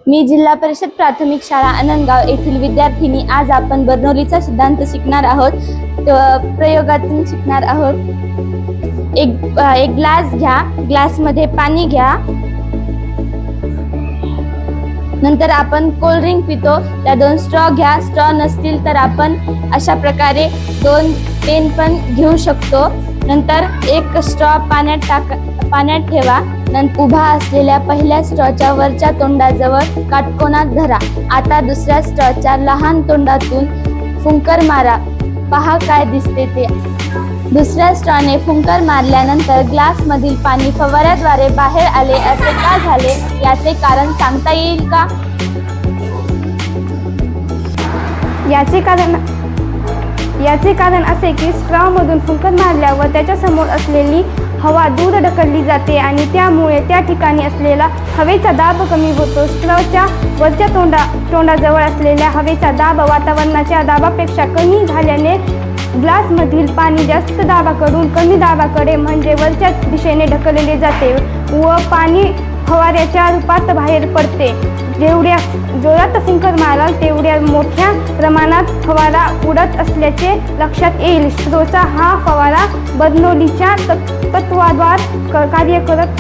मी जिल्हा परिषद प्राथमिक शाळा आनंदगाव येथील विद्यार्थिनी। आज आपण बर्नौलीचा सिद्धांत शिकणार आहोत। प्रयोगातून शिकणार आहोत। एक ग्लास घ्या, ग्लासमध्ये पाणी घ्या। नंतर आपण कोल्ड ड्रिंक पितो, त्या 2 स्ट्रॉ घ्या। स्ट्रॉ नसतील तर आपण अशा प्रकारे 2 पेन पण घेऊ शकतो। नंतर एक स्ट्रॉ पाण्यात ठेवा। नंतर उभा असलेल्या पहिल्या स्ट्रॉच्या वरच्या तोंडाजवळ काटकोनात धरा। आता दुसऱ्या स्ट्रॉच्या लहान तोंडातून फुंकर मारा, पहा काय दिसते ते। दुसऱ्या स्ट्रॉने फुंकर मारल्यानंतर ग्लास मधील पाणी फवाऱ्याद्वारे बाहेर आले। असे का झाले याचे कारण सांगता येईल का? याचे कारण असे की स्ट्रॉ मधून फुंकर मारल्यावर त्याच्या समोर असलेली हवा दूर ढकलली जाते आणि त्यामुळे त्या ठिकाणी असलेला हवेचा दाब कमी होतो। स्ट्रॉच्या वरच्या तोंडाजवळ असलेल्या हवेचा दाब वातावरणाच्या दाबापेक्षा कमी झाल्याने ग्लासमधील पाणी जास्त दाबाकडून कमी दाबाकडे म्हणजे वरच्या दिशेने ढकलले जाते व पाणी फवाऱ्याच्या रूपात बाहेर पडते। जेवढ्या जोरात फुंकर माराल तेवढ्या मोठ्या प्रमाणात फवारा उडत असल्याचे लक्षात येईल। स्ट्रॉचा हा फवारा बर्नौलीच्या तत्वाद्वारे कार्य करत